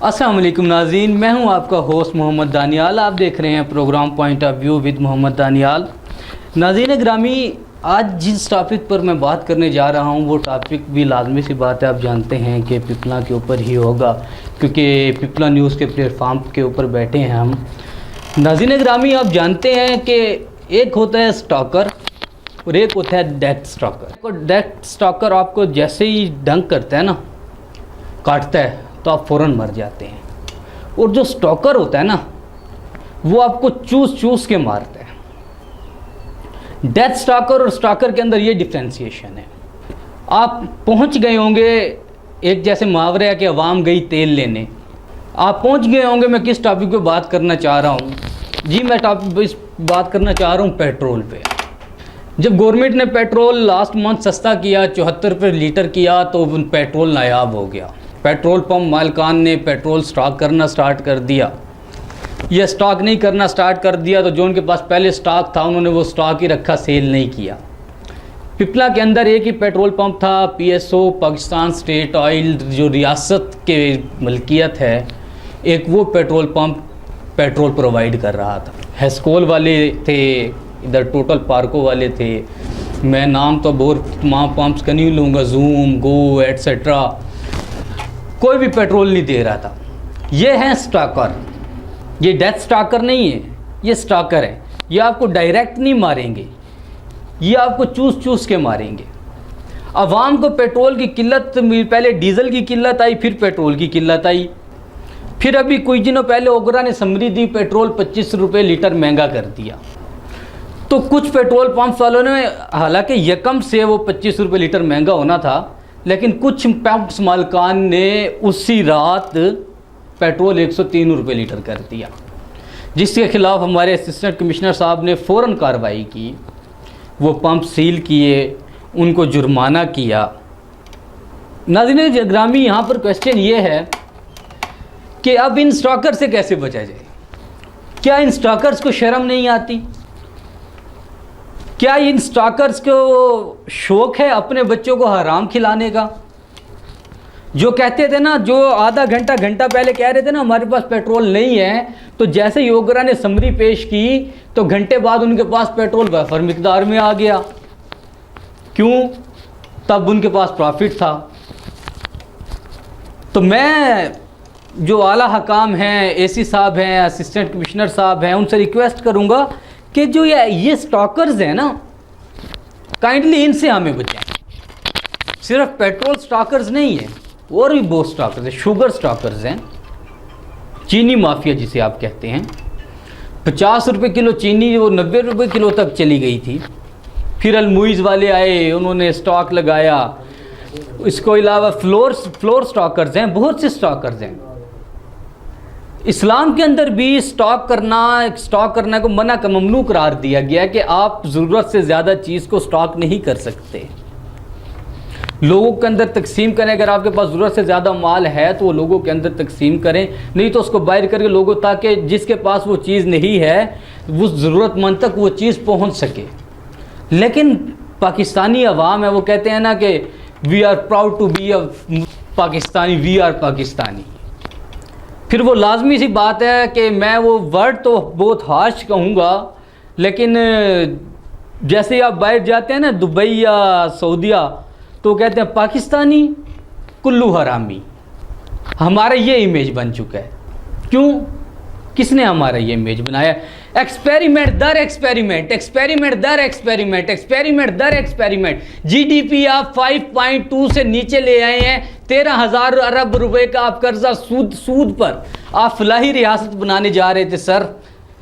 अस्सलाम वालेकुम नाज़रीन, मैं हूं आपका होस्ट मोहम्मद दानियाल। आप देख रहे हैं program point of view with Mohammad Daniyal. नाज़रीन ग्रामी, आज जिस टॉपिक पर मैं बात करने जा रहा हूं वो टॉपिक भी लाजमी सी बात है, आप जानते हैं कि पिपला के ऊपर ही होगा, क्योंकि पिपला न्यूज़ के प्लेटफार्म के ऊपर बैठे हैं हम। नाज़रीन ग्रामी, आप जानते हैं कि एक होता है स्टॉकर और एक होता है डेथ स्टॉकर। डेथ स्टॉकर आपको जैसे ही डंक करता है ना, काटता है, तो आप फ़ौरन मर जाते हैं। और जो स्टॉकर होता है ना, वो आपको चूस के मारता है। डेथ स्टॉकर और स्टॉकर के अंदर ये डिफ्रेंशिएशन है। आप पहुंच गए होंगे, एक जैसे मुहावरा है कि अवाम गई तेल लेने, आप पहुंच गए होंगे मैं किस टॉपिक पे बात करना चाह रहा हूँ। जी, मैं टॉपिक बात करना चाह रहा हूँ पेट्रोल पे। जब गवर्नमेंट ने पेट्रोल लास्ट मंथ सस्ता किया, 74 रुपये लीटर किया, तो पेट्रोल नायाब हो गया। पेट्रोल पंप मालिकान ने पेट्रोल स्टॉक करना स्टार्ट कर दिया। यह स्टॉक नहीं करना स्टार्ट कर दिया तो जो उनके पास पहले स्टॉक था उन्होंने वो स्टॉक ही रखा, सेल नहीं किया। पिपला के अंदर एक ही पेट्रोल पंप था, पीएसओ पाकिस्तान स्टेट ऑयल जो रियासत के मलकियत है, एक वो पेट्रोल पंप पेट्रोल प्रोवाइड कर रहा था। हेस्कोल वाले थे, इधर टोटल पार्को वाले थे, मैं नाम तो बहुत तमाम पंप्स का नहीं लूँगा, जूम, गो एट्सेट्रा, कोई भी पेट्रोल नहीं दे रहा था। ये हैं स्टॉकर। ये डेथ स्टॉकर नहीं है, ये स्टॉकर है। ये आपको डायरेक्ट नहीं मारेंगे, ये आपको चूस के मारेंगे। अवाम को पेट्रोल की किल्लत, पहले डीजल की किल्लत आई, फिर पेट्रोल की किल्लत आई, फिर अभी कुछ दिनों पहले ओगरा ने समरी दी, पेट्रोल 25 रुपये लीटर महंगा कर दिया। तो कुछ पेट्रोल पंप्स वालों ने, हालांकि यकम से वो 25 रुपये लीटर महंगा होना था, लेकिन कुछ पंप्स मालिकान ने उसी रात पेट्रोल 103 रुपये लीटर कर दिया, जिसके खिलाफ हमारे असिस्टेंट कमिश्नर साहब ने फ़ौरन कार्रवाई की। वो पंप सील किए, उनको जुर्माना किया। नाज़रीन ग्रामी, यहाँ पर क्वेश्चन ये है कि अब इन स्टॉकर से कैसे बचा जाए। क्या इन स्टॉकर्स को शर्म नहीं आती? क्या इन स्टॉकर्स को शौक़ है अपने बच्चों को हराम खिलाने का? जो कहते थे ना, जो आधा घंटा पहले कह रहे थे ना हमारे पास पेट्रोल नहीं है, तो जैसे योगरा ने समरी पेश की तो घंटे बाद उनके पास पेट्रोल वफर मिकदार में आ गया। क्यों? तब उनके पास प्रॉफिट था। तो मैं जो आला हकाम हैं, एसी साहब हैं, असिस्टेंट कमिश्नर साहब हैं, उनसे रिक्वेस्ट करूँगा कि जो ये स्टॉकर्स हैं ना, काइंडली इनसे हमें बचाएं। सिर्फ पेट्रोल स्टॉकर्स नहीं है, और भी बहुत स्टॉकर्स हैं। शुगर स्टॉकर्स हैं, चीनी माफिया जिसे आप कहते हैं। 50 रुपये किलो चीनी वो 90 रुपये किलो तक चली गई थी। फिर अलमुइज़ वाले आए, उन्होंने स्टॉक लगाया। इसको अलावा फ्लोर स्टॉकर्स हैं, बहुत से स्टॉकर्स हैं। इस्लाम के अंदर भी स्टॉक करना को मना का ममनू करार दिया गया कि आप ज़रूरत से ज़्यादा चीज़ को स्टॉक नहीं कर सकते। लोगों के अंदर तकसीम करें। अगर आपके पास ज़रूरत से ज़्यादा माल है तो वो लोगों के अंदर तकसीम करें, नहीं तो उसको बाहर करके लोगों, ताकि जिसके पास वो चीज़ नहीं है वो ज़रूरतमंद तक वो चीज़ पहुँच सके। लेकिन पाकिस्तानी अवाम है, वो कहते हैं ना कि we are proud to be a Pakistani, we are Pakistani. फिर वो लाजमी सी बात है कि मैं वो वर्ड तो बहुत हार्श कहूँगा, लेकिन जैसे आप बाहर जाते हैं ना, दुबई या सऊदीया, तो कहते हैं पाकिस्तानी कुल्लू हरामी। हमारा ये इमेज बन चुका है। क्यों? किसने हमारा ये इमेज बनाया? एक्सपेरिमेंट दर एक्सपेरिमेंट, एक्सपेरिमेंट दर एक्सपेरिमेंट, एक्सपेरिमेंट दर एक्सपेरिमेंट। जीडीपी आप 5.2 से नीचे ले आए हैं। 13,000 अरब रुपए का आप कर्जा सूद पर आप फलाही रियासत बनाने जा रहे थे। सर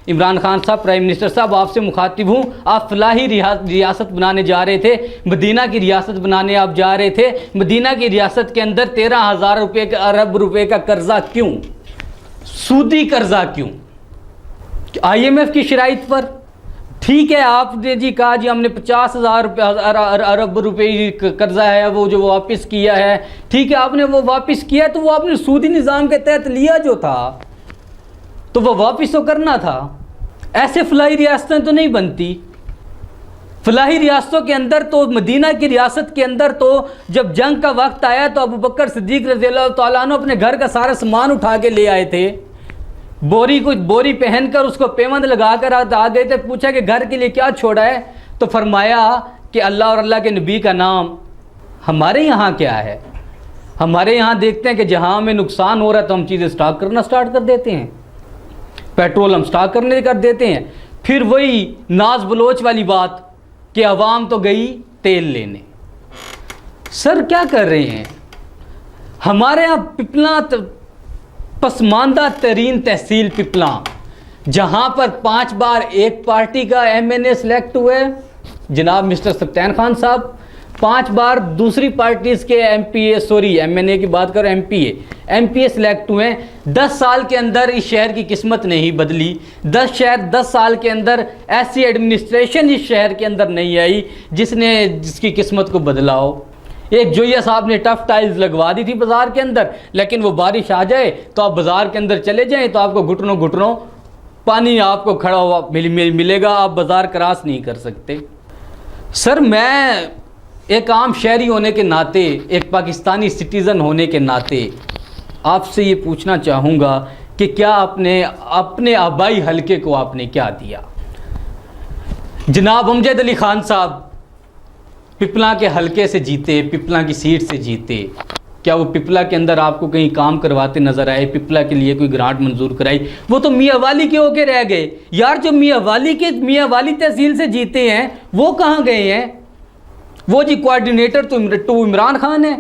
इमरान खान साहब, प्राइम मिनिस्टर साहब, आपसे मुखातिब हूँ, आप फलाही रियासत बनाने जा रहे थे, मदीना की रियासत बनाने आप जा रहे थे। मदीना की रियासत के अंदर 13,000 अरब रुपए का कर्जा क्यों? सूदी कर्जा क्यों? IMF की शराइत पर। ठीक है, आपने जी कहा जी हमने 50,000 अरब रुपए कर्जा है वो जो वापस किया है। ठीक है, आपने वो वापस किया, तो वो आपने सूदी निज़ाम के तहत लिया जो था, तो वो वापस तो करना था। ऐसे फलाई रियासतें तो नहीं बनती। फलाही रियासतों के अंदर तो, मदीना की रियासत के अंदर तो जब जंग का वक्त आया तो अबू बकर सिद्दीक रज़ियल्लाहु तआला अन्हु अपने घर का सारा सामान उठा के ले आए थे। बोरी पहनकर उसको पेवंद लगा कर आ गए थे। पूछा कि घर के लिए क्या छोड़ा है, तो फरमाया कि अल्लाह और अल्लाह के नबी का नाम। हमारे यहाँ क्या है, हमारे यहाँ देखते हैं कि जहाँ हमें नुकसान हो रहा है तो हम चीज़ें स्टॉक करना स्टार्ट कर देते हैं, पेट्रोल हम स्टॉक करने कर देते हैं। फिर वही नाज बलोच वाली बात कि अवाम तो गई तेल लेने। सर क्या कर रहे हैं, हमारे यहाँ पिपला पसमानदा तरीन तहसील पिपला, जहाँ पर 5 बार एक पार्टी का MNA सेलेक्ट हुए जनाब मिस्टर सत्यान खान साहब, 5 बार दूसरी पार्टीज़ के MNA की बात करो MPA सेलेक्ट हुए। 10 साल के अंदर इस शहर की किस्मत नहीं बदली। 10 साल के अंदर ऐसी एडमिनिस्ट्रेशन इस शहर के अंदर नहीं आई जिसकी किस्मत को बदला हो। एक जोया साहब ने टफ टाइल्स लगवा दी थी बाज़ार के अंदर, लेकिन वो बारिश आ जाए तो आप बाज़ार के अंदर चले जाएं तो आपको घुटनों पानी आपको खड़ा हुआ मिलेगा, आप बाज़ार क्रॉस नहीं कर सकते। सर मैं एक आम शहरी होने के नाते, एक पाकिस्तानी सिटीज़न होने के नाते आपसे ये पूछना चाहूँगा कि क्या आपने अपने आबाई हलके को आपने क्या दिया। जनाब अमजद अली खान साहब पिपला के हलके से जीते, पिपला की सीट से जीते, क्या वो पिपला के अंदर आपको कहीं काम करवाते नज़र आए, पिपला के लिए कोई ग्रांट मंजूर कराई? वो तो मियाँ वाली के होके रह गए यार। जो मियाँ वाली तहसील से जीते हैं वो कहाँ गए हैं? वो जी कोऑर्डिनेटर तो इमरान खान है,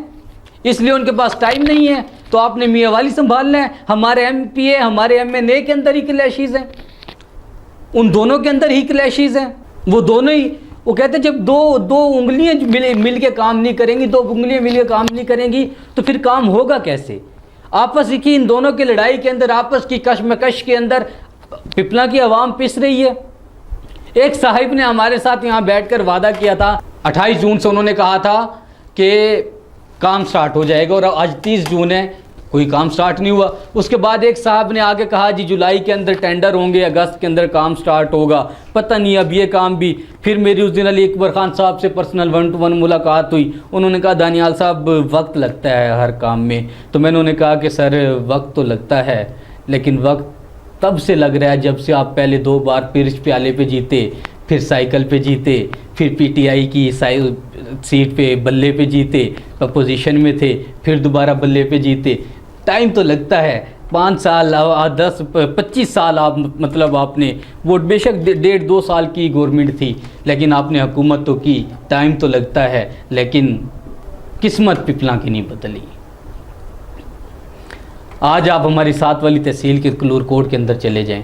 इसलिए उनके पास टाइम नहीं है, तो आपने मियाँ वाली संभालना है। हमारे MPA हमारे MNA के अंदर ही क्लैशेज़ हैं, उन दोनों के अंदर ही क्लैशेज़ हैं। वो दोनों ही, वो कहते हैं जब दो उंगलियां मिल के काम नहीं करेंगी, 2 उंगलियां मिल के काम नहीं करेंगी तो फिर काम होगा कैसे? आपस की इन दोनों की लड़ाई के अंदर, आपस की कशमकश के अंदर पिपला की आवाम पिस रही है। एक साहिब ने हमारे साथ यहाँ बैठकर वादा किया था, 28 जून से उन्होंने कहा था कि काम स्टार्ट हो जाएगा, और आज 30 जून है, कोई काम स्टार्ट नहीं हुआ। उसके बाद एक साहब ने आगे कहा जी जुलाई के अंदर टेंडर होंगे, अगस्त के अंदर काम स्टार्ट होगा, पता नहीं अब ये काम भी। फिर मेरी उस दिन अली अकबर खान साहब से पर्सनल 1-to-1 मुलाकात हुई। उन्होंने कहा दानियाल साहब वक्त लगता है हर काम में। तो मैंने उन्हें कहा कि सर वक्त तो लगता है, लेकिन वक्त तब से लग रहा है जब से आप पहले 2 बार पिर्च प्याले पे जीते, फिर साइकिल पे जीते, फिर PTI की सीट पे बल्ले पे जीते, अपोजिशन में थे, फिर दोबारा बल्ले पे जीते। टाइम तो लगता है, 5 साल 10-25 साल आप मतलब आपने वो बेशक 1.5-2 साल की गवर्नमेंट थी, लेकिन आपने हुकूमत तो की। टाइम तो लगता है, लेकिन किस्मत पिपला की नहीं बदली। आज आप हमारी 7 वाली तहसील के कलूर कोट के अंदर चले जाएं,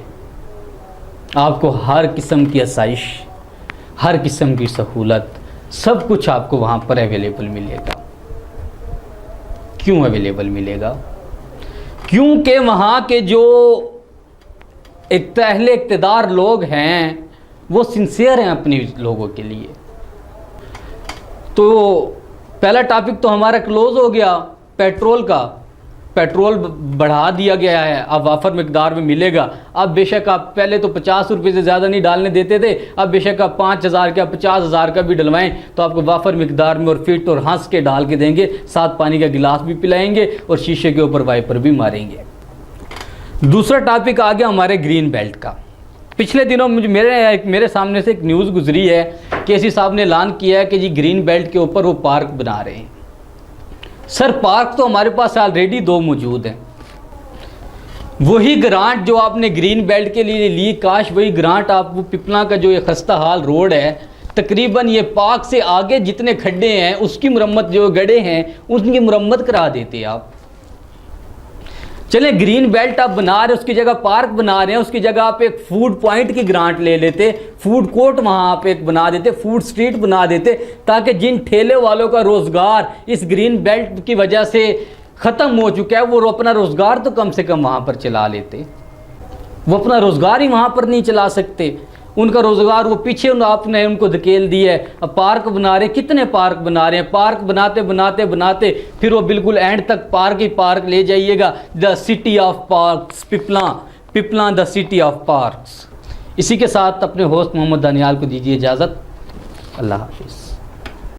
आपको हर किस्म की आसाइश, हर किस्म की सहूलत, सब कुछ आपको वहाँ पर अवेलेबल मिलेगा। क्यों अवेलेबल मिलेगा? क्योंकि वहाँ के जो एक अहले इक़्तिदार लोग हैं वो सिंसियर हैं अपने लोगों के लिए। तो पहला टॉपिक तो हमारा क्लोज़ हो गया पेट्रोल का। पेट्रोल बढ़ा दिया गया है, अब वाफर मिकदार में मिलेगा। अब बेशक आप पहले तो 50 रुपये से ज़्यादा नहीं डालने देते थे, अब बेशक आप 5,000 का 50,000 का भी डलवाएं तो आपको वाफर मिकदार में और फिट और हंस के डाल के देंगे, साथ पानी का गिलास भी पिलाएंगे और शीशे के ऊपर वाइपर भी मारेंगे। दूसरा टॉपिक आ गया हमारे ग्रीन बेल्ट का। पिछले दिनों मेरे सामने से एक न्यूज़ गुजरी है, केसी साहब ने ऐलान किया है कि जी ग्रीन बेल्ट के ऊपर वो पार्क बना रहे हैं। सर पार्क तो हमारे पास ऑलरेडी 2 मौजूद हैं। वही ग्रांट जो आपने ग्रीन बेल्ट के लिए ली, काश वही ग्रांट आप वो पिपला का जो ये खस्ता हाल रोड है, तकरीबन ये पार्क से आगे जितने खड्डे हैं उसकी मुरम्मत, जो गड्ढे हैं उनकी मुरम्मत करा देते आप। चले ग्रीन बेल्ट आप बना रहे, उसकी जगह पार्क बना रहे हैं, उसकी जगह आप एक फूड पॉइंट की ग्रांट ले लेते, फूड कोर्ट वहाँ आप एक बना देते, फूड स्ट्रीट बना देते, ताकि जिन ठेले वालों का रोज़गार इस ग्रीन बेल्ट की वजह से ख़त्म हो चुका है, वो अपना रोज़गार तो कम से कम वहाँ पर चला लेते। वो अपना रोज़गार ही वहाँ पर नहीं चला सकते, उनका रोज़गार वो पीछे आपने उनको धकेल दिया है। अब पार्क बना रहे, कितने पार्क बना रहे हैं, पार्क बनाते बनाते बनाते फिर वो बिल्कुल एंड तक पार्क ही पार्क ले जाइएगा। The city of parks Pipla the city of parks. इसी के साथ अपने होस्ट मोहम्मद दानियाल को दीजिए इजाज़त। अल्लाह हाफिज़।